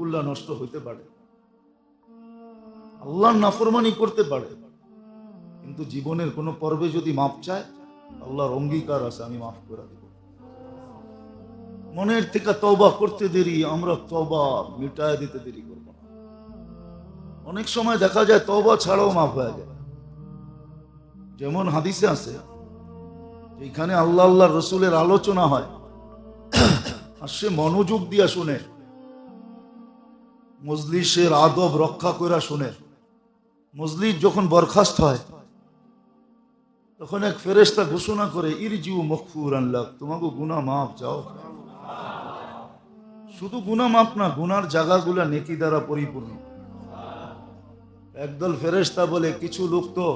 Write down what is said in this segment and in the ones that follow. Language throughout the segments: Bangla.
হুকুকুল্লাহ নষ্ট হইতে পারে, আল্লাহর নাফরমানি করতে পারে, কিন্তু জীবনের কোনো পর্বে যদি মাপ চায়, আল্লাহর অঙ্গীকার আছে আমি মাফ করে দেব। মনের থেকে তওবা করতে দেরি, আমরা তওবা মিটায় দিতে দেরি করব না। অনেক সময় দেখা যায় তওবা ছাড়াও মাফ হয়ে যায়। যেমন হাদিসে আছে, এখানে আল্লাহ আল্লাহর রসুলের আলোচনা হয় আর সে মনোযোগ দিয়া শুনে, মজলিসের আদব রক্ষা করে শুনে, মজলিস যখন বরখাস্ত হয় তখন এক ফেরেশতা ঘোষণা করে, ইরজিউ মাগফুরান লাক, তোমাকে গুনাহ মাফ যাও। শুধু গুনাহ মাফ না, গুনার জায়গাগুলা নেকি দ্বারা পরিপূর্ণ। একদল ফেরেশতা বলে, কিছু লোক তো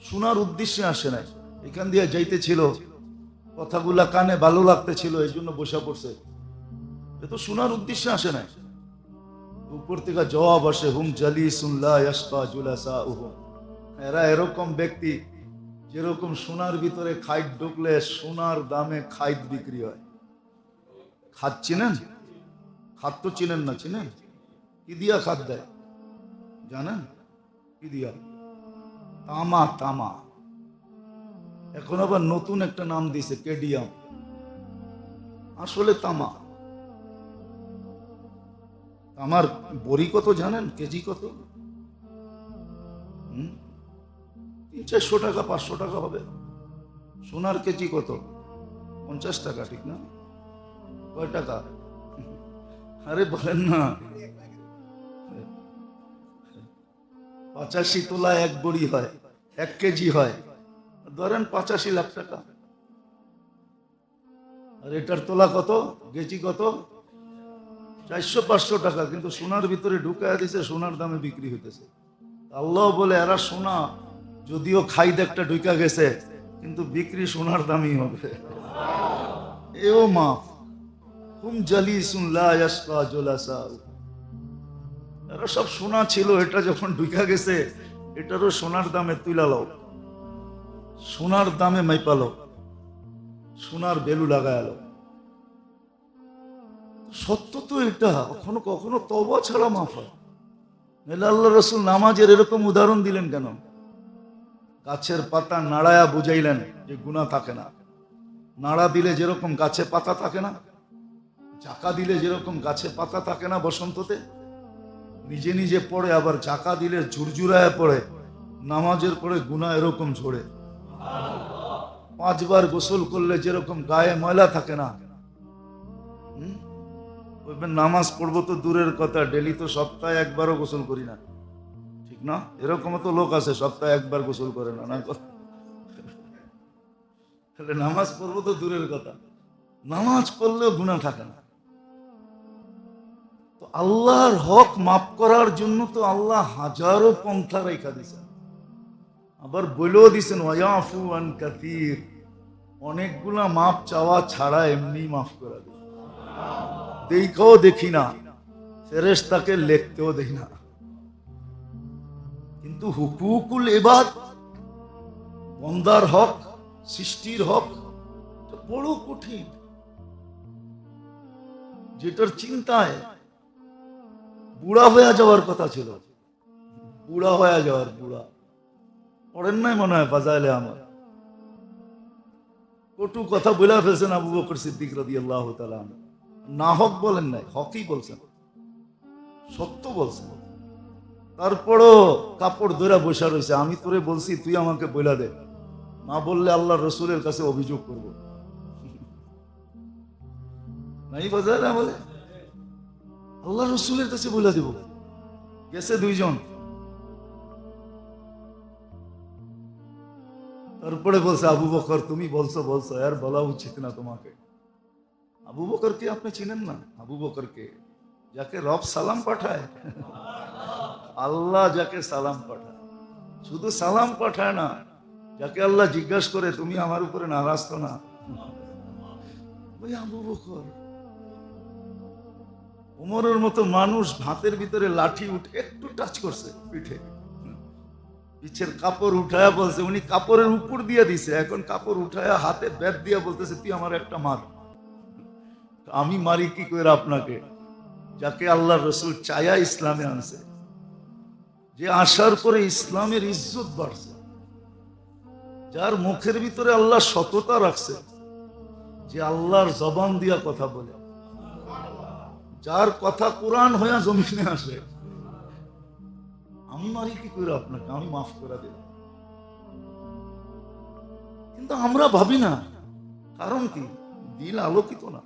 শোনার উদ্দেশ্যে আসে নাই, এখান দিয়ে যাইতেছিল, কথাগুলা কানে ভালো লাগতেছিল, এই জন্য বসে পড়ছে, এ তো শোনার উদ্দেশ্যে আসে নাই। উপর থেকে জবাব আসে, হুম জালিসুন লা ইয়াশকা জুলাসাউহুম, এরা এরকম ব্যক্তি যেরকম সোনার ভিতরে খাইট ঢুকলে সোনার দামে খাইট বিক্রি হয়। খাদ চিনেন? খাদ তো চিনেন না, চিনেন? কি দিয়া খাদ দেয় জানেন? কি দিয়া? তামা। তামা। এখন আবার নতুন একটা নাম দিছে, কেডিয়াম। আসলে তামা। তামার বড়ি কত জানেন? কেজি কত? 400 টাকা, 500 টাকা হবে। সোনার কেজি কত? 50 টাকা, ঠিক না? কয় টাকা? আরে বলেন না, 85 তোলা এক বড়ি হয়, 1 কেজি হয়, ধরেন 85 লাখ টাকা। আর এটার তোলা কত, কেজি কত? 400-500 টাকা। কিন্তু সোনার ভিতরে ঢুকায় দিছে, সোনার দামে বিক্রি হইতেছে। আল্লাহ বলে, এরা সোনা যদিও খাইদ একটা ঢুকা গেছে, কিন্তু বিক্রি সোনার দামই হবে। এও মাফ। হুম জালিসুন লা ইয়াশকা জুলাসাউ, এরা সব সোনা ছিল, এটা যখন ঢুকা গেছে, এটারও সোনার দামে তুইলা লও, সোনার দামে মাইপালো, সোনার ভ্যালু লাগায়ালো। সত্য তো এটা। কখনো কখনো তওবা ছাড়া মাফ হয়। নাহলে আল্লাহ রসুল নামাজের এরকম উদাহরণ দিলেন কেন? গাছের পাতা নাড়ায়া বুঝাইলেন যে গুনাহ থাকে না। নাড়া দিলে যেরকম গাছে পাতা থাকে না, ঝাঁকা দিলে যেরকম গাছে পাতা থাকে না বসন্ততে, নিজে নিজে পড়ে, আবার ঝাঁকা দিলে ঝুরঝুরায় পড়ে। নামাজের পরে গুনাহ এরকম ঝরে। 5 বার গোসল করলে যেরকম গায়ে ময়লা থাকে না, নামাজ পড়বো তো দূরের কথা, ডেলি তো সপ্তাহে একবারও গোসল করি না, ঠিক না? এরকম তো লোক আছে সপ্তাহে একবার গোসল করে না, না? তাহলে নামাজ পড়বো তো দূরের কথা, নামাজ পড়লেও গুনাহ থাকে না। তো আল্লাহর হক মাফ করার জন্য তো আল্লাহ হাজারো পন্থা রেখা দিয়েছেন। আবার বলেও দিছেন, ওয়ায়াফু আন কাসীর, অনেকগুলা মাফ চাওয়া ছাড়া এমনি মাফ করে দেয়। দেখাও দেখি না, ফেরেশতাকে লিখতেও দেখি না। কিন্তু হুকুকুল ইবাদ, বান্দার হক, সৃষ্টির হক, বড় কঠিন, যেটার চিন্তায় বুড়া হয়ে যাওয়ার কথা ছিল। বুড়া হয়ে যাওয়ার, বুড়া পড়েন নাই মনে হয় ফাজাইলে আমার, কটু কথা বলে ফেলছেন আবু বকর সিদ্দিক রাদিয়াল্লাহু তাআলা আনহু। না হক বলেন নাই, হকই বলছেন, সত্য বলছেন। তারপরও কাপড় ধরে বসে রয়েছে, আমি তোরে বলছি তুই আমাকে বইলা দে, না বললে আল্লাহ রসুলের কাছে অভিযোগ করব। নাই ফাজাইলে বলে আল্লাহ রসুলের কাছে বইলা দেব। গেছে 2 জন, তারপরে বলছে, আবু বকর তুমি বলছো আর বলা উচিত না তোমাকে। আবু বকরকে আপনি চিনেন না? আবু বকরকে যাকে রব সালাম পাঠায়, আল্লাহ যাকে সালাম পাঠায়, শুধু সালাম পাঠায় না, যাকে আল্লাহ জিজ্ঞাসা করে তুমি আমার উপরে নারাজ তো না, ওই আবু বকর। ওমরের মতো মানুষ ভাতের ভিতরে লাঠি উঠে একটু টাচ করছে পিঠে, পিছের কাপড় উঠায়া বলছে, উনি কাপড়ের উপর দিয়ে দিছে, এখন কাপড় উঠায়া হাতে ব্যাট দিয়া বলতেছে তুই আমার একটা মার। আমি মারি কি করে আপনাকে? যাকে আল্লাহ রসুল চায়া ইসলামে আনছে, যে আসার পরে ইসলামের ইজ্জত বাড়ছে, যার মুখের ভিতরে আল্লাহ সততা রাখছে, যে আল্লাহর জবান দিয়া কথা বলে, যার কথা কোরআন হইয়া জমিনে আসে। আমি মারি কি করে আপনাকে? আমি মাফ করে দিলাম। কিন্তু আমরা ভাবি না, কারণ কি? দিল আলোকিত না।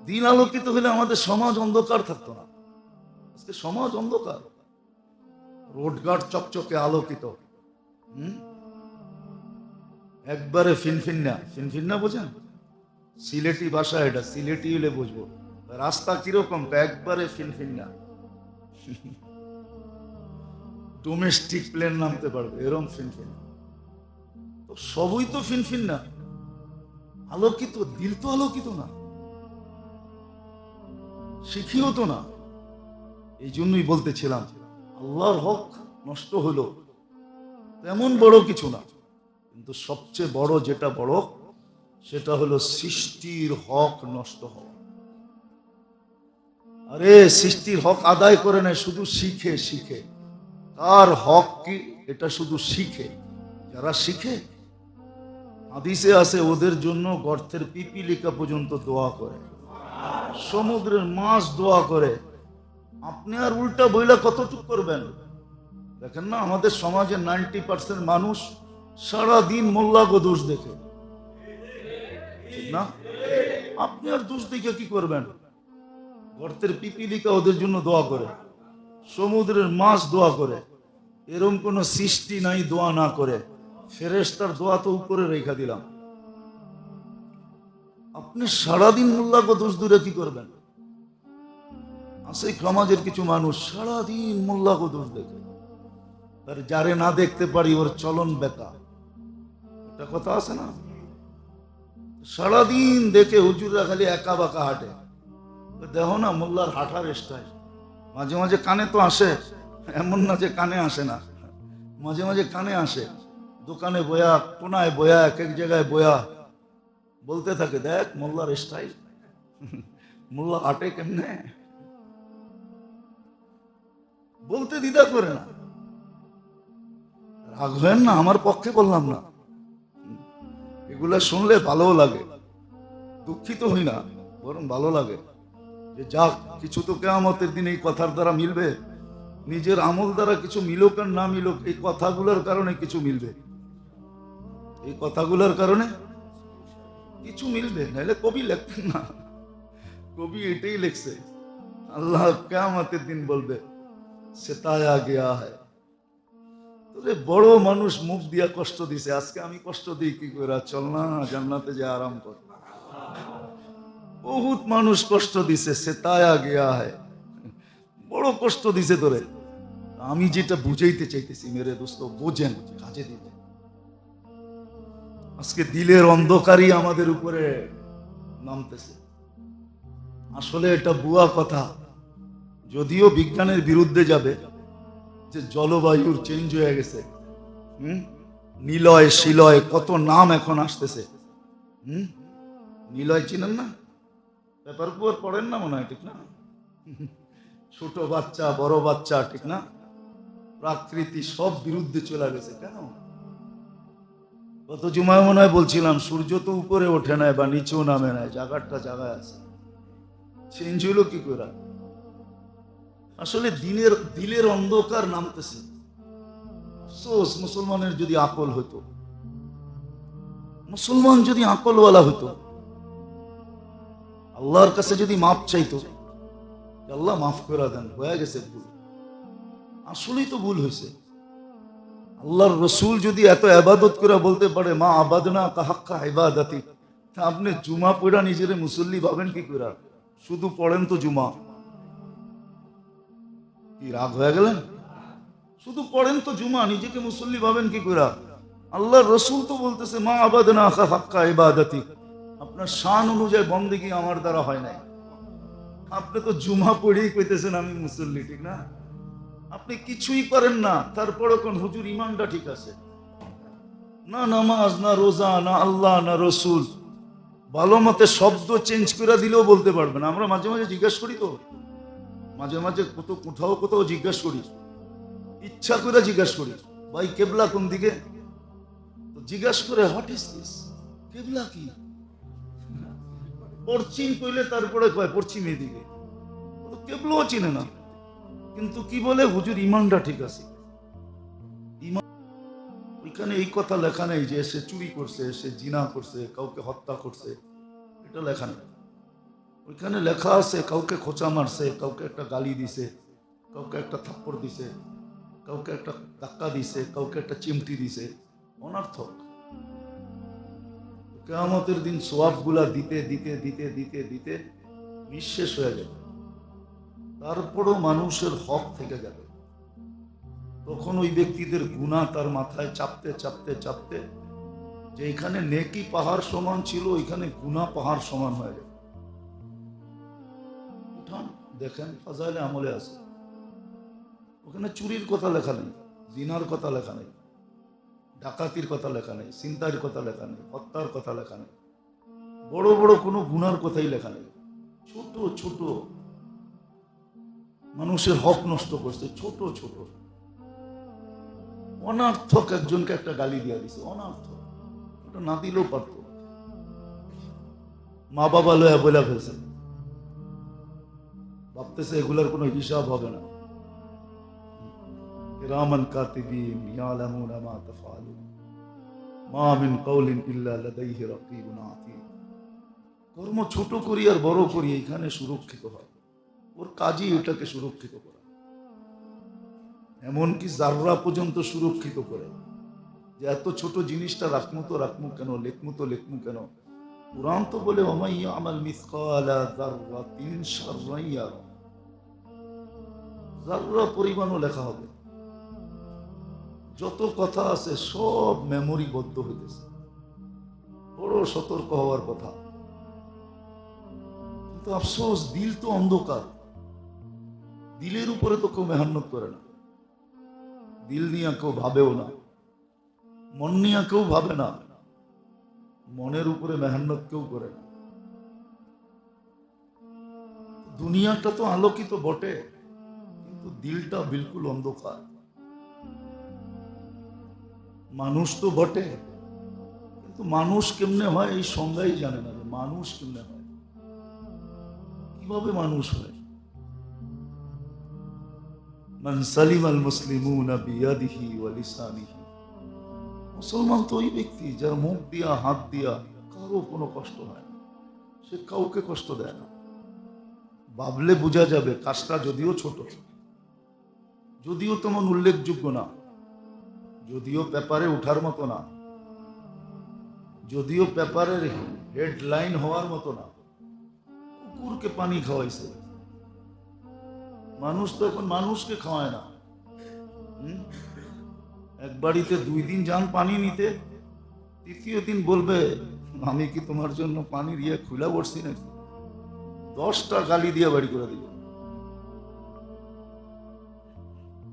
দিল আলোকিত হলে আমাদের সমাজ অন্ধকার থাকতো না। আজকে সমাজ অন্ধকার, রোডঘাট চকচকে আলোকিত। একবারে ফিনফিন্না। ফিনফিন্না বোঝেন? সিলেটি ভাষা এটা, সিলেটি হলে বুঝবো। রাস্তা কিরকম? একবারে ফিনফিন্না, ডোমেস্টিক প্লেন নামতে পারবে এরকম ফিনফিন্না। তো সবই তো ফিনফিন্না, আলোকিত। দিল তো আলোকিত না, শিখিও তো না। এই জন্যই বলতেছিলাম, আল্লাহর হক নষ্ট হলো তেমন বড় কিছু না, কিন্তু সবচেয়ে বড় যেটা বড়, সেটা হলো সৃষ্টির হক নষ্ট হওয়া। আরে সৃষ্টির হক আদায় করে নেয়, শুধু শিখে শিখে। কার হক কি এটা শুধু শিখে। যারা শিখে, হাদিসে আছে, ওদের জন্য গর্তের পিপিলিকা পর্যন্ত দোয়া করে, সমুদ্রের মাছ দোয়া করে। আপনি আর উল্টা বইলা কতটুকু করবেন? দেখেন না, আমাদের সমাজে 90% মানুষ সারাদিন মোল্লাকে দোষ দেখে, ঠিক না? আপনি আর দোষ দেখে কি করবেন? গর্তের পিপিলিকা ওদের জন্য দোয়া করে, সমুদ্রের মাছ দোয়া করে। এরকম কোন সৃষ্টি নাই দোয়া না করে। ফেরেশতার দোয়া তো উপরে রেখা দিলাম। আপনি সারাদিন মোল্লাকে দোষ দূরে কি করবেন? আছে সমাজের কিছু মানুষ সারাদিন মোল্লাকে দোষ দেখে, তার যারে না দেখতে পারি ওর চলন বেকা, এটা কথা আছে না? সারাদিন দেখে হুজুররা খালি একা বাঁকা হাঁটে। দেখো না মোল্লার হাঁটার স্টাইল। মাঝে মাঝে কানে তো আসে, এমন না যে কানে আসে না, মাঝে মাঝে কানে আসে। দোকানে বয়া, কোনায় বয়া, এক এক জায়গায় বয়া বলতে থাকে, দেখ মোল্লার স্টাইল, মোল্লা হাঁটে কেমনে। বলতে দ্বিধা করে না। রাগ হয় না, আমার পক্ষে বললাম না। এগুলা শুনলে ভালো লাগে, দুঃখিত হই না, বরং ভালো লাগে যে যাক, কিছু তো কিয়ামতের দিন এই কথার দ্বারা মিলবে। নিজের আমল দ্বারা কিছু মিলুক আর না মিলুক, এই কথাগুলোর কারণে কিছু মিলবে। এই কথাগুলোর কারণে কিছু মিলবে, নাহলে কবি লিখতেন না। কবি এটাই লিখছে, আল্লাহ কিয়ামতের দিন বলবে সেতায়া গিয়া হয়। তোরে বড় মানুষ মুখ দিয়া কষ্ট দিছে, আজকে আমি কষ্ট দিই কি করে? চল না জান্নাতে যে আরাম কর। বহুত মানুষ কষ্ট দিছে, সেতায়া গিয়া হয়, বড় কষ্ট দিছে তোরে। আমি যেটা বুঝাইতে চাইতেছি মেরে দোস্ত, বোঝেন, কাজে দিবে। আজকে দিলের অন্ধকারই আমাদের উপরে নামতেছে। আসলে এটা বুয়া কথা, যদিও বিজ্ঞানের বিরুদ্ধে যাবে, যে জলবায়ুর চেঞ্জ হয়ে গেছে। নিলয় শিলয় কত নাম এখন আসতেছে। নিলয় চিনেন না? পেপার পুয়ার পড়েন না মনে হয়, ঠিক না? ছোট বাচ্চা, বড় বাচ্চা, ঠিক না? প্রাকৃতি সব বিরুদ্ধে চলে গেছে। কেন? গত জুমায় মনে হয় বলছিলাম, সূর্য তো উপরে ওঠে নাই বা নিচেও নামে নাই, জায়গাটা জায়গায় আছে। চেঞ্জ হলো কি করে? আসলে দিলের অন্ধকার নামতেছে। আফসোস, মুসলমানের যদি আকল হতো, মুসলমান যদি আকলওয়ালা হতো, আল্লাহর কাছে যদি মাফ চাইতো, আল্লাহ মাফ করে দেন, হয়ে গেছে ভুল, আসলেই তো ভুল হয়েছে। আল্লাহর রসুল যদি এত ইবাদত করে বলতে পারে, মা আবাদনা কাহাক্কা ইবাদাতি, তা আপনি জুমা পড়া নিজের মুসল্লি ভাবেন কি করে? শুধু পড়েন তো জুমা, কি রাগ হয়ে গেলেন? শুধু পড়েন তো জুমা, নিজেকে মুসল্লি ভাবেন কি করে? আল্লাহর রসুল তো বলতেছে, মা আবাদনা কাহাক্কা ইবাদাতি, আপনার শান অনুযায়ী বন্দেগী আমার দ্বারা হয় নাই। আপনি তো জুমা পড়েই কইতেছেন আমি মুসল্লি, ঠিক না? আপনি কিছুই করেন না, তারপরে কোন হুজুর ইমানটা ঠিক আছে না? নামাজ না, রোজা না, আল্লাহ না, রসুল, ভালো মতে শব্দ চেঞ্জ করে দিলেও বলতে পারবে না। আমরা মাঝে মাঝে জিজ্ঞাসা করি তো, মাঝে মাঝে কোথাও কোথাও জিজ্ঞাসা করি, ইচ্ছা করে জিজ্ঞাসা করি, ভাই কেবলা কোন দিকে? তো জিজ্ঞাসা করে হোয়াট ইজ দিস, কেবলা কি? পশ্চিম কইলে তারপরে কয় পশ্চিম এদিকে, কেবলাও চিনে না। কিন্তু কি বলে, হুজুর ইমানটা ঠিক আছে। ইমান, ওইখানে এই কথা লেখা নেই যে সে চুরি করছে, সে জিনা করছে, কাউকে হত্যা করছে, এটা লেখা নেই। ওইখানে লেখা আছে কাউকে খোঁচা মারছে, কাউকে একটা গালি দিছে, কাউকে একটা থাপ্পড় দিছে, কাউকে একটা ধাক্কা দিছে, কাউকে একটা চিমটি দিছে, অনর্থক। কিয়ামতের দিন সোয়াব গুলা দিতে দিতে দিতে দিতে দিতে নিঃশেষ হয়ে যাবে, তারপরও মানুষের হক থেকে যাবে। তখন ওই ব্যক্তিদের গুনাহ তার মাথায় চাপতে চাপতে চাপতে, যে এখানে নেকি পাহাড় সমান ছিল ওইখানে গুনাহ পাহাড় সমান হয়ে যাবে। উঠান দেখেন, ফাজাইলে আমলে আছে, ওখানে চুরির কথা লেখা নেই, জিনার কথা লেখা নেই, ডাকাতির কথা লেখা নেই, চিন্তার কথা লেখা নেই, হত্যার কথা লেখা নেই, বড় বড় কোনো গুনার কথাই লেখা নেই। ছোট ছোট মানুষের হক নষ্ট করছে, ছোট ছোট অনার্থক একজনকে একটা গালি দিয়ে দিছে, অনার্থক, ওটা না দিলেও পারত। মা বাবা লয়া বলে ফেলছে, ভাবতেছে এগুলার কোনো হিসাব হবে না। কিরামান কাতিবিন ইয়ালামুনা মা তাফআলুন মা মিন কাওলিন ইল্লা লাদাইহি রাকিবুন আতীদ। কর্ম ছোট করি আর বড় করি, এখানে সুরক্ষিত হয়, ওর কাজই এটাকে সুরক্ষিত করা। এমনকি জাররা পর্যন্ত সুরক্ষিত করে, যে এত ছোট জিনিসটা রাখমু তো রাখমু কেন, লেখমু তো লেখমু কেন। কুরআন তো বলে ওয়ামান ইয়ামাল মিসকালা যাররাতিন শাররান ইয়ারা, জাররা পরিমাণও লেখা হবে। যত কথা আছে সব মেমোরিবদ্ধ হইতেছে, বড় সতর্ক হওয়ার কথা। কিন্তু আফসোস, দিল তো অন্ধকার, দিলের উপরে তো কেউ মেহনত করে না, দিল নিয়ে কেউ ভাবেও না, মন নিয়ে কেউ ভাবে না, মনের উপরে মেহনত কেউ করে না। দুনিয়াটা তো আলোকিত বটে, কিন্তু দিলটা বিলকুল অন্ধকার। মানুষ তো বটে, কিন্তু মানুষ কেমনে হয় এই সংজ্ঞাই জানে না, মানুষ কেমনে হয়, কিভাবে মানুষ হয়। মান সালিমাল মুসলিমুনা বিয়াদিহি ওয়া লিসানিহি, মুসলমান তো ওই ব্যক্তি যার মুখ দিয়া হাত দিয়া কারো কোনো কষ্ট হয় না, সে কাউকে কষ্ট দেয় না। ভাবলে বোঝা যাবে কাজটা যদিও ছোট, যদিও তেমন উল্লেখযোগ্য না, যদিও পেপারে ওঠার মতো না, যদিও পেপারের হেডলাইন হওয়ার মতো না, কুকুরকে পানি খাওয়াইছে। মানুষ তো এখন মানুষকে খাওয়ায় না। এক বাড়িতে 2 দিন যান পানি নিতে, তৃতীয় দিন বলবে আমি কি তোমার জন্য পানির ইয়ে খুলা বসছি নাকি, 10টা গালি দিয়ে বাড়ি করে দিল।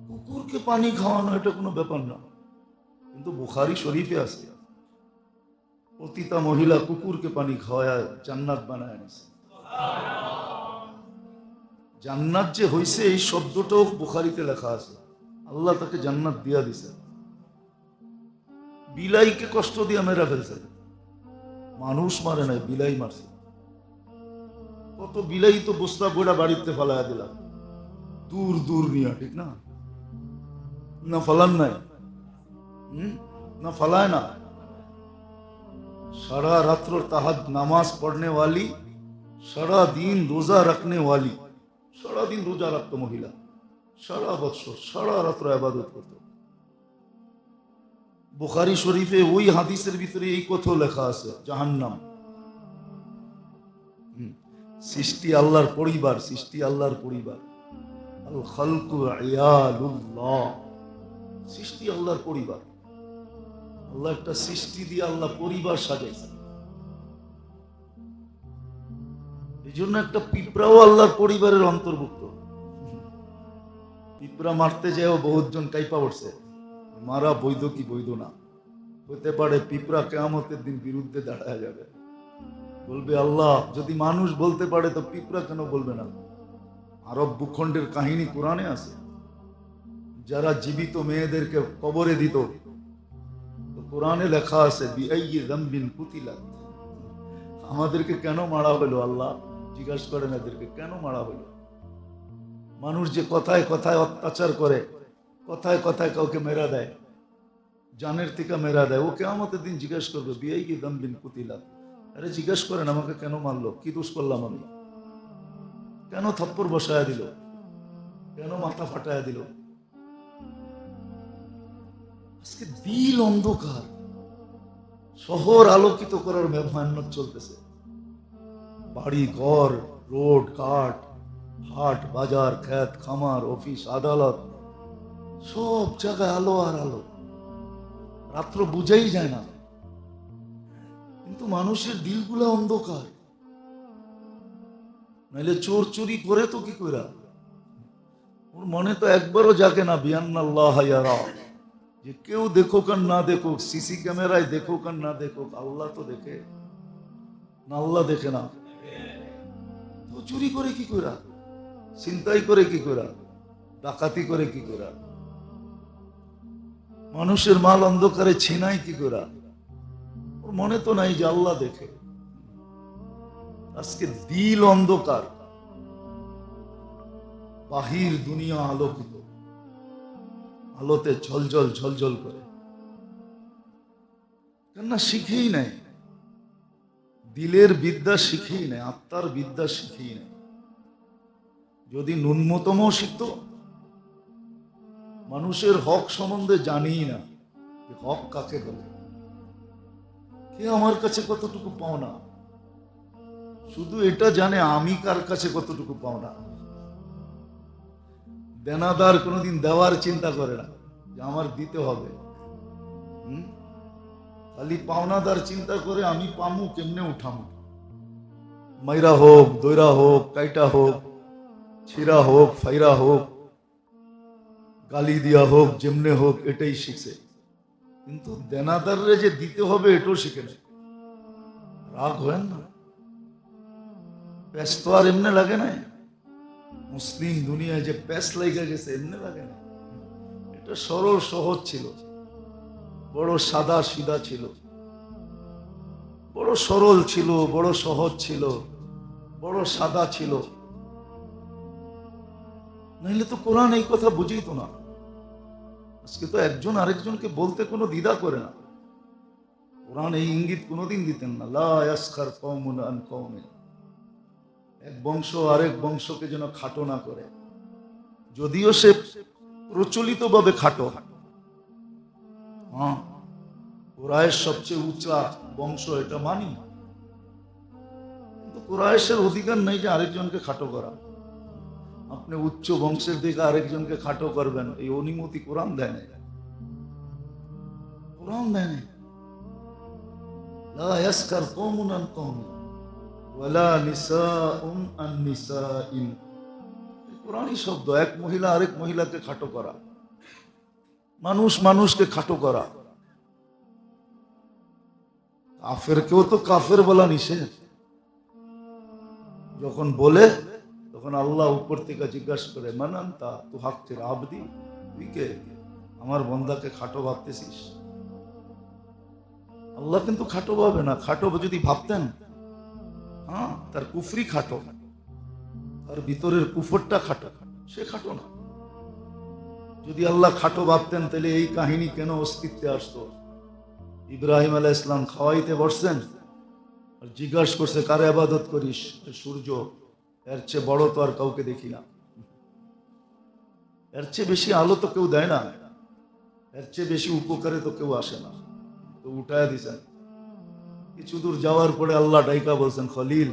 কুকুরকে পানি খাওয়ানো এটা কোনো ব্যাপার না, কিন্তু বুখারী শরীফে আছে পতিতা মহিলা কুকুরকে পানি খাওয়ায় জান্নাত বানায় নিছে। জান্নাত যে হইছে এই শব্দটাও বুখারীতে লেখা আছে, আল্লাহ তাকে জান্নাত দিয়া দিছে। বিলাইকে কষ্ট দিয়ে মেরা ফেলছে, মানুষ মারে নাই, বিলাই মারছে। কত বিলাই তো বস্তা বইটা বাড়িতে ফালাইয়া দিলাম, দূর দূর নিয়ে, ঠিক না? না ফালান নাই, না ফালায় না। सारा रात्र तहज नमाज पढ़ने वाली, सारा दिन रोजा रखने वाली, सारा दिन रोजा रखतो महिला, सारा बৎসর सारा রাত্র ইবাদত করত। বুখারী শরীফে ওই হাদিসের ভিতরে এই কথা লেখা আছে, জাহান্নাম। সৃষ্টি আল্লাহর পরিবার, সৃষ্টি আল্লাহর পরিবার, আল খালকু ইয়ালুল্লাহ, সৃষ্টি আল্লাহর পরিবার। আল্লাহ একটা সৃষ্টি দিয়ে আল্লাহ পরিবার সাজাইছে। এই জন্য একটা পিঁপড়াও আল্লাহর পরিবারের অন্তর্ভুক্ত। পিঁপড়া মারতে যেও বহুত জন কাইপা উঠছে, মারা বৈধ কি বৈধ না, হতে পারে পিঁপড়া কিয়ামতের দিন বিরুদ্ধে দাঁড়ায় যাবে। বলবে আল্লাহ যদি মানুষ বলতে পারে তো পিঁপড়া কেন বলবে না? আরব ভূখণ্ডের কাহিনী কোরআনে আছে। যারা জীবিত মেয়েদেরকে কবরে দিত, তো কোরআনে লেখা আছে বিআইয়ি যামবিন কুতিলাত। আমাদেরকে কেন মারা হলো আল্লাহ? জিজ্ঞাসা করেন এদেরকে কেন মারা হলো? মানুষ যে কথায় কথায় অত্যাচার করে, কথায় কথায় কাউকে মেরা দেয়, জানের থেকে মেরা দেয়, ও কিয়ামতের দিন জিজ্ঞাসা করবে বিআইয়ি যামবিন কুতিলাত। আরে জিজ্ঞেস করেন আমাকে কেন মারলো, কি দোষ করলাম আমি? কেন থাপ্পড় বসায়া দিল, কেন মাথা ফাটায়া দিল? আজকে দিল অন্ধকার, শহর আলোকিত করার মেহনত চলতেছে। বাড়ি ঘর, রোড ঘাট, হাট বাজার, ক্ষেত খামার, অফিস আদালত, সব জায়গায় আলো আর আলো। রাত্র বুঝাই যায় না, কিন্তু মানুষের দিলগুলা অন্ধকার। নাইলে চোর চুরি করে তো কি কইরা? ওর মনে তো একবারও জাগে না বিআন্নাল্লাহ ইয়ারা, যে কেউ দেখুক আর না দেখুক, সিসি ক্যামেরায় দেখুক আর না দেখুক, আল্লাহ তো দেখে না? আল্লাহ দেখে না? তো চুরি করে কি কইরা, ছিনতাই করে কি কইরা, ডাকাতি করে কি কইরা, মানুষের মাল অন্ধকারে ছিনাই কি কইরা? ওর মনে তো নাই যে আল্লাহ দেখে। আজকে দিল অন্ধকার, বাহির দুনিয়া আলোকিত, আলোতে ঝলঝল ঝলঝল করে। কেননা শিখেই নাই, দিলের বিদ্যা শিখেই নাই, আত্মার বিদ্যা শিখেই নাই। যদি ন্যূনতম শিখত, মানুষের হক সম্বন্ধে জানিই না, হক কাকে বলে, কে আমার কাছে কতটুকু পাওনা, শুধু এটা জানে আমি কার কাছে কতটুকু পাওনা। দেনাদার কোনোদিন দেওয়ার চিন্তা করে না যে আমার দিতে হবে, খালি পাওনাদার চিন্তা করে আমি পামু কেমনে উঠামু। মাইরা হোক, দইরা হোক, কাইটা হোক, ছিঁড়া হোক, ফাইরা হোক, গালি দিয়া হোক, যেমনে হোক, এটাই শিখছে। কিন্তু দেনাদাররে যে দিতে হবে এটাও শিখে না। রাগ হয় না, প্যাস তো আর এমনি লাগে না। মুসলিম দুনিয়ায় যে প্যাস লেগে গেছে এমনি লাগে না। এটা সরল সহজ ছিল, বড় সাদা সিধা ছিল, বড় সরল ছিল, বড় সহজ ছিল, বড় সাদা ছিল। নাইলে তো কোরআন এই কথা বুঝিত না। আজকে তো একজন আরেকজনকে বলতে কোনো দ্বিধা করে না। কোরআন এই ইঙ্গিত কোনোদিন দিতেন না, লা ইয়াসখার কওমুন আন কওমিন, এক বংশ আরেক বংশকে যেন খাটো না করে। যদিও সে প্রচলিত ভাবে খাটো, হ্যাঁ, কুরাইশ সবচেয়ে উঁচা বংশ এটা মানি, কিন্তু কুরাইশের অধিকার নেই যে আরেকজনকে খাটো করা। আপনি উচ্চ বংশের দিকে আরেকজনকে খাটো করবেন, এই অনুমতি কোরআন দেয় না। কোরআন দেয় না। লা ইয়াসখার কওমুন আন কওমিন ওয়ালা নিসাউন আন নিসাইন। কোরআনই শব্দ, এক মহিলা আরেক মহিলাকে খাটো করা, মানুষ মানুষকে খাটো করা। কাফেরকেও তো কাফের বলা নিষেধ। যখন বলে তখন আল্লাহ উপর থেকে জিজ্ঞাসা করে, মানান্তা তু হাক্কের আবদি, তুই কে আমার বন্দাকে খাটো ভাবতেছিস? আল্লাহ কিন্তু খাটো ভাবে না। খাটো যদি ভাবতেন, হ্যাঁ, তার কুফরি খাটো, তার ভিতরের কুফরটা খাটো, সে খাটো না। যদি আল্লাহ খাটো ভাবতেন তাহলে এই কাহিনী কেন অস্তিত্বে আসতো? ইব্রাহিম আলাইহিস সালাম খাওয়াইতে বসছেন আর জিজ্ঞাসা করছে, কারে ইবাদত করিস? সূর্য, এর চেয়ে বড় তো আর কাউকে দেখি না, এর চেয়ে বেশি আলো তো কেউ দেয় না, এর চেয়ে বেশি উপকারে তো কেউ আসে না। তো উঠায় দিছেন। কিছু দূর যাওয়ার পরে আল্লাহ ডাইকা বলছেন, খলিল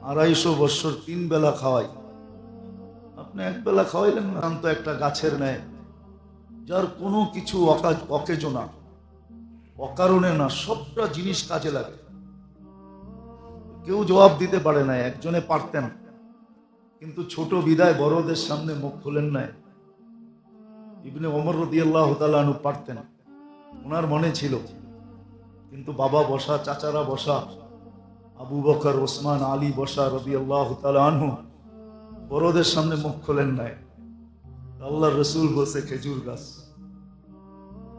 250 বছর 3 বেলা খাওয়াই, আপনি এক বেলা খাওয়াইলেন না। তো একটা গাছের ন্যায়, যার কোনো কিছু অকেজো না, অকারণে না, সবটা জিনিস কাজে লাগে। কেউ জবাব দিতে পারে না। একজনে পারতেন, কিন্তু ছোট বিদায় বড়দের সামনে মুখ খুলেন নাই। ইবনে ওমর রাদিয়াল্লাহু তাআলা আনহু পারতেন, ওনার মনে ছিল, কিন্তু বাবা বসা, চাচারা বসা, আবু বকর, ওসমান, আলী বসা রাদিয়াল্লাহু তাআলা আনহু বড়দের সামনে মুখ খোলেন নাই। আল্লাহর রাসূল বলছে খেজুর গাছ,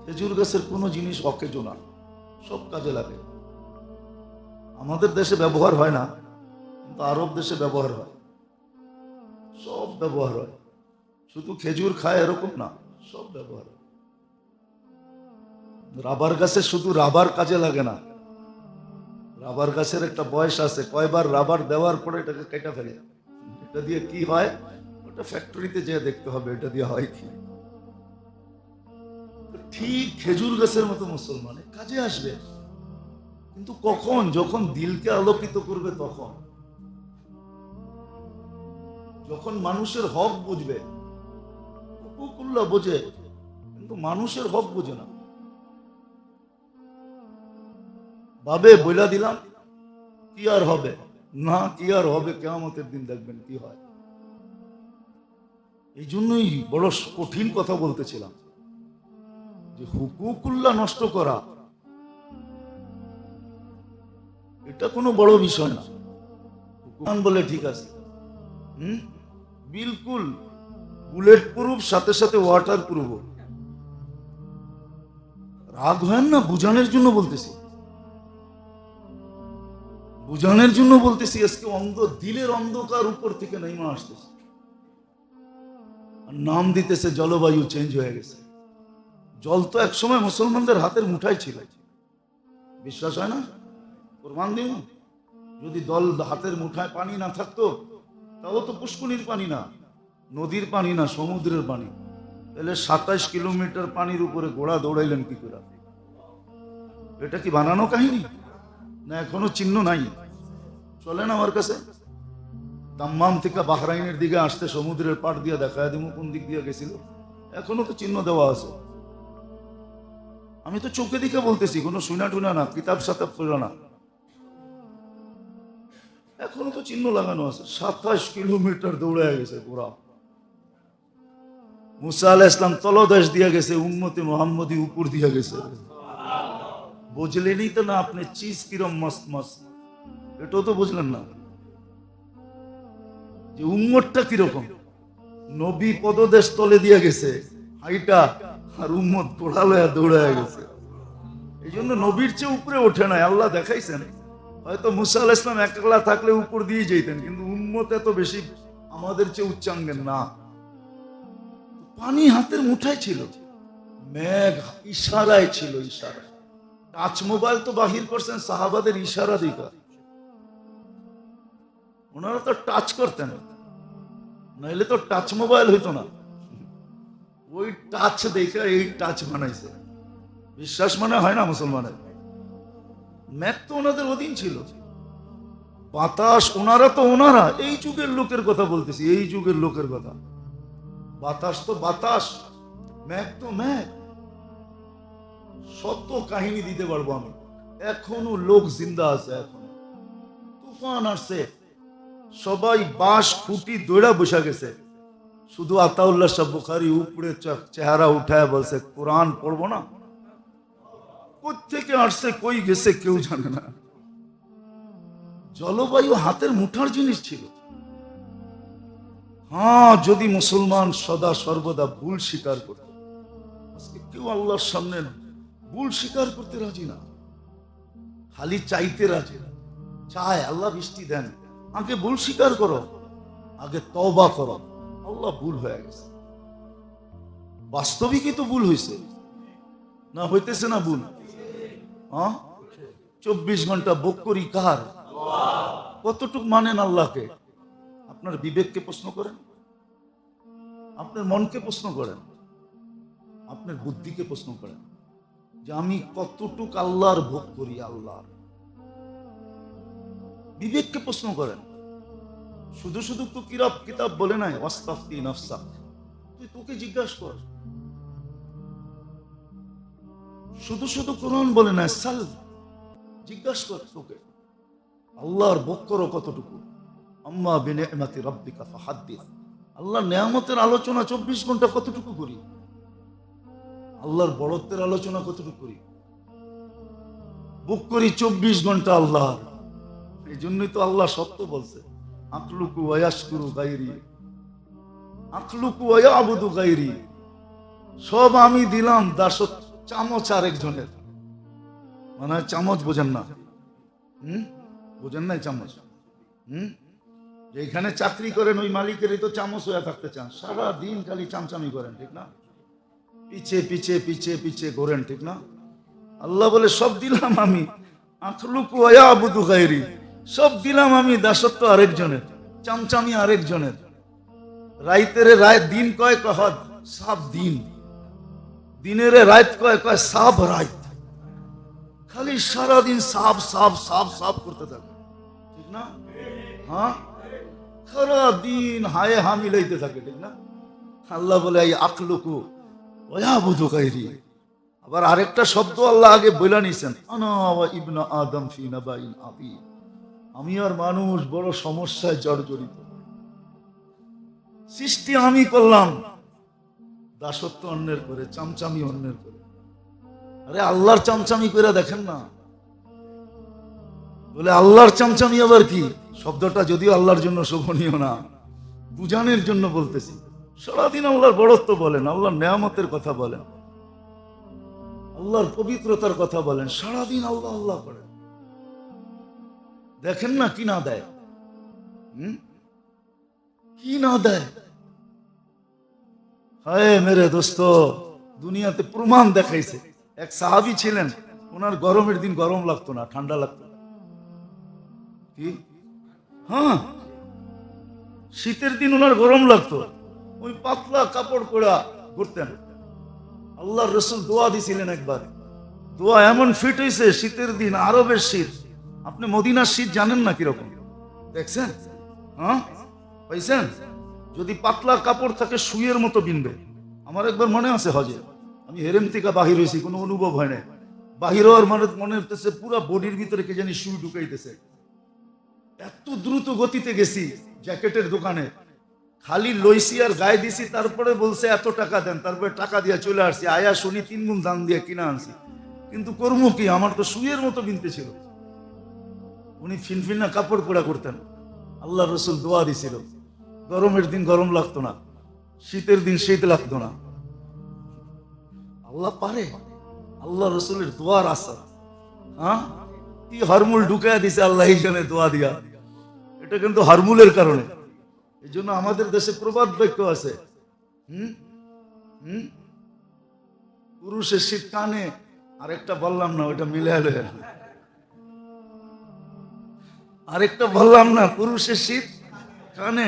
খেজুর গাছের কোনো জিনিস অকেজো না, সব কাজে লাগে। আমাদের দেশে ব্যবহার হয় না, কিন্তু আরব দেশে ব্যবহার হয়, সব ব্যবহার হয়। শুধু খেজুর খায় এরকম না, সব ব্যবহার হয়। রাবার গাছে শুধু রাবার কাজে লাগে না, রাবার গাছের একটা বয়স আছে, কয়বার রাবার দেওয়ার পরে এটাকে কেটে ফেলে। এটা দিয়ে কি হয় ওটা ফ্যাক্টরিতে যেয়ে দেখতে হবে এটা দিয়ে হয় কি। ঠিক খেজুর গাছের মতো মুসলমানে কাজে আসবে, কিন্তু কখন? যখন দিলকে আলোকিত করবে, তখন যখন মানুষের হক বুঝবে। হুকুকুল্লাহ বোঝে, কিন্তু মানুষের হক বুঝে না। ভাবে বইলা দিলাম কি আর হবে না, কি আর হবে, কিয়ামতের দিন দেখবেন কি হয়। এই জন্যই বড় কঠিন কথা বলতেছিলাম যে হুকুকুল্লাহ নষ্ট করা এটা কোনো বড় বিষয় না। হুকুমান বলে ঠিক আছে, বিলকুল বুলেট প্রুফ, সাথে সাথে ওয়াটার প্রুফ। রাগ হয় না, বুঝানোর জন্য বলতেছি, বুঝানোর জন্য বলতেছি। আজকে দিলের অন্ধকার উপর থেকে নেমে আসতেছে, নাম দিতেছে জলবায়ু চেঞ্জ হয়ে গেছে। জল তো একসময় মুসলমানদের হাতের মুঠায় ছিল, বিশ্বাস হয় না? প্রমাণ দিন, যদি হাতের মুঠায় পানি না থাকতো, তাও তো পুষ্করিণীর পানি না, নদীর পানি না, সমুদ্রের পানি। তাহলে 27 কিলোমিটার পানির উপরে ঘোড়া দৌড়াইলেন কি করে? এটা কি বানানো কাহিনী না? এখনো চিহ্ন নাই? চলেন আমার কাছে, দাম্মাম থেকে বাহরাইনের দিকে আসতে সমুদ্রের পাড় দিয়ে দেখায় দিব কোন দিক দিয়ে গেছিল। এখনো তো চিহ্ন দেওয়া আছে। আমি তো চোখে দিকে বলতেছি, কোনো শুনা টুনা না, কিতাব সাতাব করে না। এখনো তো চিহ্ন লাগানো আছে। 27 কিলোমিটার দৌড়ে গেছে ঘোড়া। মুসা আলাইহিস সালাম তলদেশ দিয়ে গেছে, উম্মতে মুহাম্মদী উপর দিয়ে গেছে। বুঝলেনই তো না আপনি চিজ কিরম মস্ত মস্ত, এটাও তো বুঝলেন না যে উম্মতটা কিরকম। নবী পদদেশ তলে দিয়ে গেছে হাইটা, আর উম্মত ঘোড়া লয়া দৌড়ায় গেছে। এই জন্য নবীর চেয়ে উপরে ওঠে নাই। আল্লাহ দেখাইছেন, হয়তো মুসা আলাইহিস সালাম একলা থাকলে উপর দিয়ে যেতেন, কিন্তু উম্মত এত বেশি আমাদের চেয়ে উচ্চাঙ্গের না। পানি হাতের মুঠায় ছিল, মেঘ ইশারায় ছিল, ইশারায়। টাচ মোবাইল তো বাহির করছেন সাহাবাদের ইশারা দিকা, ওনারা তো টাচ করতেন, নাইলে তো টাচ মোবাইল হইতো না। ওই টাচ দেখে এই টাচ বানাইছে। বিশ্বাস মানে হয় না মুসলমানের? মেঘ তো ওনাদের অধীন ছিল, বাতাস ওনারা এই যুগের লোকের কথা বলতেছি, এই যুগের লোকের কথা। বাতাস তো বাতাস, মেঘ তো মেঘ। শত কাহিনী দিতে পারবো আমি, এখনো লোক জিন্দা আছে, এখনো তুফান আসছে, সবাই বাঁশ খুঁটি দৌড়া বসে গেছে। শুধু আতাউল্লাহ শাহ বুখারী উপরে চেহারা উঠায় বলছে কোরআন পড়বো না। কোত্থেকে আসছে, কই গেছে কেউ জানে না। জলবায়ু হাতের মুঠার জিনিস ছিল। হ্যাঁ, যদি মুসলমান সদা সর্বদা ভুল স্বীকার করত। আজকে কেউ আল্লাহর সামনে ভুল স্বীকার করতে রাজি না, খালি চাইতে রাজি না। চায় আল্লাহ বৃষ্টি দেন, আগে ভুল স্বীকার করো, আগে তওবা করো। আল্লাহ ভুল হয়ে গেছে, বাস্তবিকই তো ভুল হয়েছে না, হইতেছে না ভুল? 24 ঘন্টা ভোগ করি কার? কতটুক মানেন আল্লাহকে? আপনার বিবেককে প্রশ্ন করেন, আপনার মনকে প্রশ্ন করেন, আপনার বুদ্ধিকে প্রশ্ন করেন যে আমি কতটুক আল্লাহর ভোগ করি। আল্লাহর বিবেককে প্রশ্ন করেন। শুধু শুধু তো কিতাব বলে নাই ওয়াস্তাফতি নাফসাক, তুই তোকে জিজ্ঞাসা কর। শুধু শুধু কোরআন বলে নাই, সাল জিজ্ঞাসা কর তোকে, আল্লাহর ভোগ করো কতটুকু। আম্মা বিনিআমাতি রাব্বিকা ফাহাদ্দিস, আল্লাহর নিয়ামতের আলোচনা 24 ঘন্টা কতটুকু করি? আল্লাহর বড়ত্বের আলোচনা কতটুকু করি? ভোগ করি 24 ঘন্টা আল্লাহর, এই জন্যই তো আল্লাহ সত্য বলছে, আখলুকু ওয়ায়াশকুরু গায়রি, আখলুকু ওয়ায়াবুদু গায়রি। সব আমি দিলাম, দাসত্ব চামচ আরেকজনের। মানে চামচ বোঝেন না? বোঝেন নাই চামচ? যেখানে চাকরি করেন ওই মালিকেরই তো চামচ হয়ে থাকতে চান, সারা দিন খালি চামচামি করেন, ঠিক না? পিছে পিছে পিছে পিছে ঘোরেন, ঠিক না? আল্লাহ বলে সব দিলাম আমি, আখলুকু ওয়ায়াবুদু গায়রি, সব দিলাম আমি, দাসত্ব আরেকজনের, চামচামি আরেকজনের। রাইতেরে রাত, দিন কয় কয় সাব দিন, দিনের রাত কয় কয় সাব রাত, খালি সারাদিন সাব সাব সাব সাব করতে থাকে, ঠিক না? হ্যাঁ, সারাদিন হায় হা মিলাইতে থাকে, ঠিক না? আল্লাহ বলে এই আখলুকু ওয়ায়াবুদু গায়রি। আবার আরেকটা শব্দ আল্লাহ আগে বলে নিছেন, আনা ওয়া ইবনা আদম ফি নাবাইন আযীম, আমি আর মানুষ বড় সমস্যায় জর্জরিত। সৃষ্টি আমি করলাম, দাসত্ব অন্যের করে, চামচামি অন্যের করে। আরে আল্লাহর চামচামি করে দেখেন না। বলে আল্লাহর চামচামি আবার কি? শব্দটা যদিও আল্লাহর জন্য শোভনীয় না, বুঝানোর জন্য বলতেছি। সারাদিন আল্লাহর বড়ত্ব বলেন, আল্লাহর নেয়ামতের কথা বলেন, আল্লাহর পবিত্রতার কথা বলেন, সারাদিন আল্লাহ আল্লাহ করেন। দেখেন না কি না দেয়, কি না দেয়। হায় মেরে দোস্ত, দুনিয়াতে প্রমাণ দেখাইছে। এক সাহাবী ছিলেন, ওনার গরমের দিন গরম লাগতো না, ঠান্ডা লাগতো। কি? হ্যাঁ, শীতের দিন ওনার গরম লাগতো, ওই পাতলা কাপড় পরা ঘুরতেন। আল্লাহর রাসূল দোয়া দিছিলেন একবার, দোয়া এমন ফিট হয়েছে, শীতের দিন আরবের শীত। আপনি মদিনার শীত জানেন না কিরকম, দেখছেন? হ্যাঁ, পাইছেন? যদি পাতলা কাপড় থাকে সুইয়ের মতো বিনবে। আমার একবার মনে আছে হজে, আমি হেরেম থেকে বাহির হয়েছি, কোনো অনুভব হয় না। বাহির হওয়ার মনে হতেছে পুরো বডির ভিতরে কে জানি সুই ঢুকাইতেছে। এত দ্রুত গতিতে গেছি, জ্যাকেটের দোকানে খালি লইছি আর গায়ে দিছি, তারপরে বলছে এত টাকা দেন, তারপরে টাকা দিয়ে চলে আসছি। আয়া শুনি 3 গুণ দাম দিয়ে কিনা আনছি, কিন্তু কর্ম কি, আমার তো সুইয়ের মতো বিনতে ছিল। উনি ফিনফিনা কাপড় পোড়া করতেন। আল্লাহ রসুল দোয়া দিছিল, গরমের দিন গরম লাগতো না, শীতের দিন শীত লাগতো না। আল্লাহ পারে, আল্লাহ রসুলের দোয়ার আসার। হ্যাঁ, কি হরমুল ঢুকাইয়া দিছে আল্লাহ এইখানে দোয়া দিয়া। এটা কিন্তু হরমুলের কারণে। এই জন্য আমাদের দেশে প্রবাদ বাক্য আছে, পুরুষের শীত কানে, আরেকটা বললাম না, ওইটা মিলে আরেকটা বললাম না, পুরুষের শীত কানে,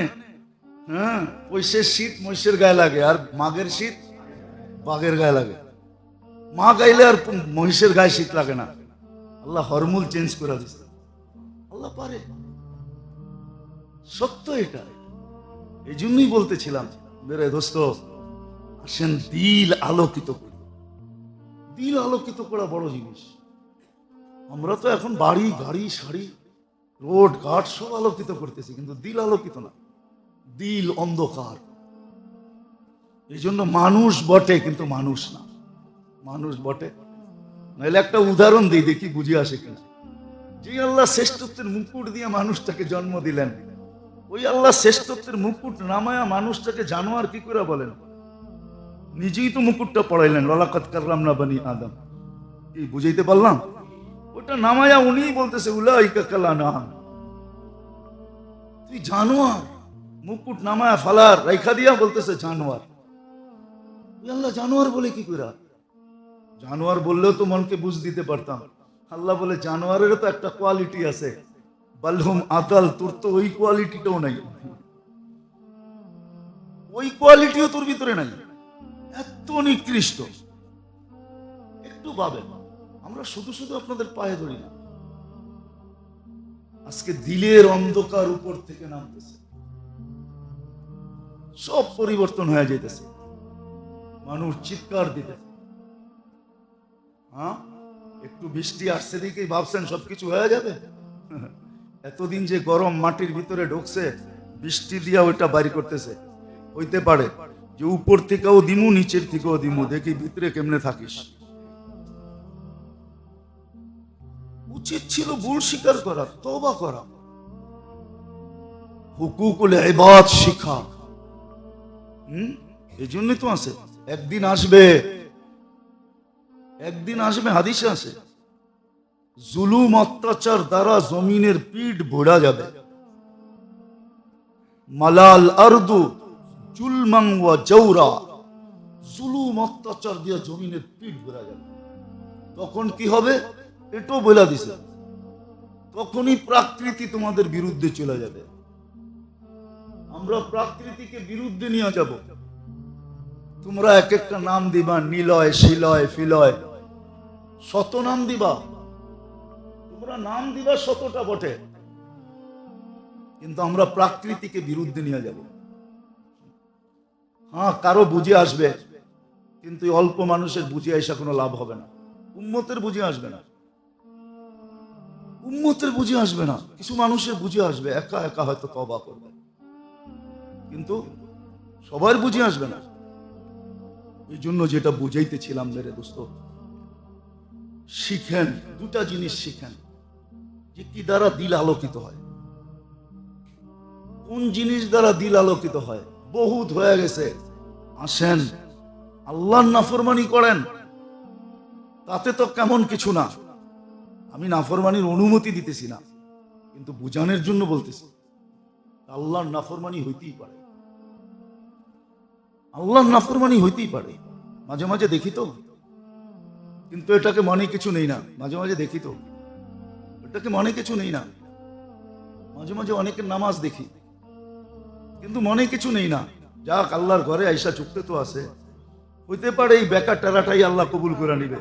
হ্যাঁ, পৈশের শীত মহিষের গায়ে লাগে, আর মাঘের শীত বাঘের গায়ে লাগে। মা গাইলে আর মহিষের গায়ে শীত লাগে না। আল্লাহ হরমুল চেঞ্জ করে দিচ্ছে। আল্লাহ পারে, সত্য এটা। এই জন্যই বলতেছিলাম, মেরে দোস্ত, আসেন দিল আলোকিত করি। দিল আলোকিত করা বড় জিনিস। আমরা তো এখন বাড়ি গাড়ি শাড়ি রোড ঘাট সব আলোকিত করতেছি, কিন্তু দিল আলোকিত না, দিল অন্ধকার। এই জন্য মানুষ বটে কিন্তু মানুষ না, মানুষ বটে। নাহলে একটা উদাহরণ দিই, দেখি বুঝে আসে কিনা। যে আল্লাহ শ্রেষ্ঠত্বের মুকুট দিয়ে মানুষটাকে জন্ম দিলেন, ওই আল্লাহ শ্রেষ্ঠত্বের মুকুট নামায়া মানুষটাকে জানোয়ার কি করে বলেন? নিজেই তো মুকুটটা পড়াইলেন, ওয়ালাকাদ কাররামনা বানি আদম। কি বুঝাইতে পারলাম? ওটা নামায়া উনিই বলতেছে উলাইকা কাল আনআম। তুই জানোয়ার, মুকুট নামায়া ফালার রাইখা দিয়া বলতেছে জানোয়ার। আল্লাহ জানোয়ার বলে কি করে? জানোয়ার বললেও তো মনকে বুঝ দিতে পারতাম। আল্লাহ বলে জানোয়ারেরও তো একটা কোয়ালিটি আছে, বালহুম আদাল, তোর তো ওই কোয়ালিটিটাও নাই, ওই কোয়ালিটিও তোর ভিতরে নাই, এত নিকৃষ্ট। একটু ভাবেন, আমরা শুধু শুধু আপনাদের পায়ে ধরি না, আজকে দিলের অন্ধকার উপর থেকে নামতেছে, সব পরিবর্তন হয়ে যেতেছে, মানুষ চিৎকার দিতেছে। হ্যাঁ, একটু বৃষ্টি আসছে দেখেই ভাবছেন সবকিছু হয়ে যাবে? এতদিন যে গরম মাটির ভিতরে ঢুকছে, বৃষ্টি দিয়া ওইটা বাড়ি করতেছে। হইতে পারে যে উপর থেকেও দিমু, নিচের থেকেও দিমু, দেখি ভিতরে কেমনে থাকিস। উচিত ছিল ভুল স্বীকার করা, তওবা করা, হুকুকুল ইবাদ শিখা। এই জন্যই তো আছে, একদিন আসবে, একদিন আসবে, হাদিসে আছে, জুলুম অত্যাচার দ্বারা জমিনের পিঠ ভরা যাবে। মালাল আরদু জুলমান ওয়া জাওরা, জুলুম অত্যাচার দিয়ে জমিনের পিঠ ভরা যাবে। তখন কি হবে এটাও বলে দিছে, তখনই প্রকৃতি তোমাদের বিরুদ্ধে চলে যাবে। আমরা প্রকৃতিকে বিরুদ্ধে নিয়ে যাব। তোমরা এক একটা নাম দিবা, নিলয়, শিলয়, ফিলয়, শত নাম দিবা, তোমরা নাম দিবা শতটা বটে, কিন্তু আমরা প্রকৃতিকে বিরুদ্ধে নিয়ে যাব। হ্যাঁ, কারো বুঝে আসবে, কিন্তু অল্প মানুষের বুঝে আসা কোনো লাভ হবে না। উম্মতের বুঝে আসবে না, উম্মতের বুঝে আসবে না, কিছু মানুষের বুঝে আসবে, একা একা হয়তো তওবা করবে, কিন্তু সবার বুঝে আসবে না। এই জন্য যেটা বুঝাইতেছিলাম মেরে দোস্ত, শিখেন, দুটা জিনিস শিখেন, যে কি দ্বারা দিল আলোকিত হয়, কোন জিনিস দ্বারা দিল আলোকিত হয়। বহুত হয়ে গেছে, আসেন আল্লাহর নাফরমানি করেন, তাতে তো কেমন কিছু না। আমি নাফরমানির অনুমতি দিতেছি না, কিন্তু বুঝানোর জন্য বলতেছি, আল্লাহর নাফরমানি হইতেই পারে, আল্লাহর নাফরমানি হইতেই পারে। মাঝে মাঝে দেখি তো, কিন্তু এটাকে মনে কিছু নেই না। মাঝে মাঝে দেখি তো, এটাকে মনে কিছু নেই না। মাঝে মাঝে অনেকের নামাজ দেখি, কিন্তু মনে কিছু নেই না। যাক, আল্লাহর ঘরে আইসা চুক্তে তো আছে, হইতে পারে এই বেকার টেরাটাই আল্লাহ কবুল করে নিবে,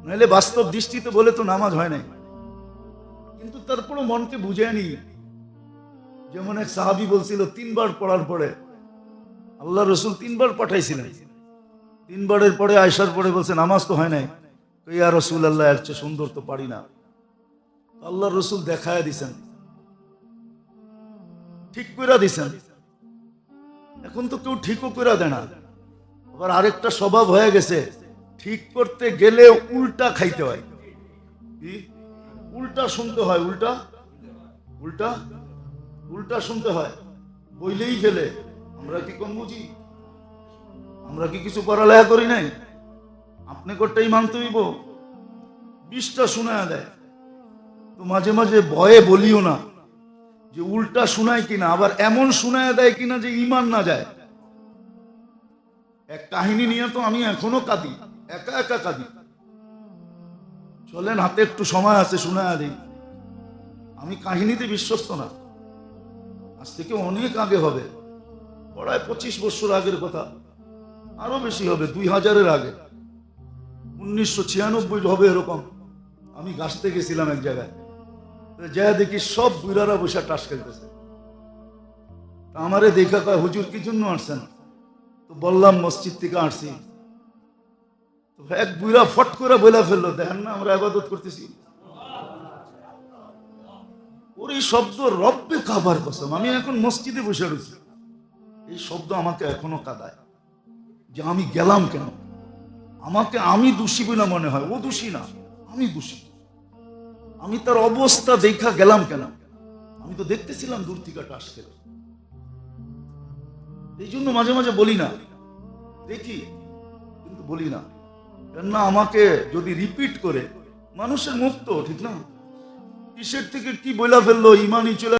নাহলে বাস্তব দৃষ্টিতে বলে তো নামাজ হয় নাই। কিন্তু তারপরে মনকে বুঝে নি। যেমন এক সাহাবী বলছিল, 3 বার পড়ার পরে আল্লাহ রসুল 3 বার পাঠাইছিলেন, 3 বারের পরে আয়সার পরে বলছে নামাজ তো হয় নাই। ইয়া রাসূলুল্লাহ, এর চেয়ে সুন্দর তো পারি না। আল্লাহ রসুল দেখায় দিছেন, ঠিক করে দিছেন। এখন তো কেউ ঠিকও করে দেয় না। আবার আরেকটা স্বভাব হয়ে গেছে, ঠিক করতে গেলে উল্টা খাইতে হয়, কি উল্টা শুনতে হয়, উল্টা উল্টা উল্টা শুনতে হয়, বইলেই ফেলে। আমরা কি কম বুঝি? আমরা কি কিছু পড়ালেখা করি নাই? আপনি করতেই মানতে হইব, 20টা শোনায় দেয়। তো মাঝে মাঝে ভয়ে বলিও না যে উল্টা শোনায় কিনা, আবার এমন শোনায় দেয় কিনা যে ঈমান না যায়। এক কাহিনী নিয়ে তো আমি এখনো কাঁদি, একা একা কাঁদি। চলেন, হাতে একটু সময় আছে, শোনায় দিই। আমি কাহিনীতে বিশ্বস্ত না, আজ থেকে অনেক আগে হবে, প্রায় 25 বছর আগের কথা, আরো বেশি হবে, 2000-এর আগে, 1996 হবে এরকম। আমি গাছতে গেছিলাম এক জায়গায়, যা দেখি সব বুড়ারা বসে টাস খেলতেছে। আমারে দেখা কয়, হুজুর কি জন্য আসছেন? তো বললাম মসজিদ থেকে আসছি। তো এক বুড়া ফট করে বলে ফেললো, দেখেন না আমরা ইবাদত করতেছি। ওর এই শব্দ রব্বে কাবার কসম, আমি এখন মসজিদে বসে রয়েছি, এই শব্দ আমাকে এখনো কাঁদায় যে আমি গেলাম কেন। আমাকে আমি দোষী বলে মনে হয়, ও দোষী না, আমি দোষী। আমি তার অবস্থা দেখা গেলাম কেন? আমি তো দেখতেছিলাম দূর থেকে টাস খেলে। এই জন্য মাঝে মাঝে বলি না, দেখি কিন্তু বলি না, কেননা আমাকে যদি রিপিট করে, মানুষের মুখ তো ঠিক না, কিসের থেকে কি বইলা ফেললো, ইমানই চলে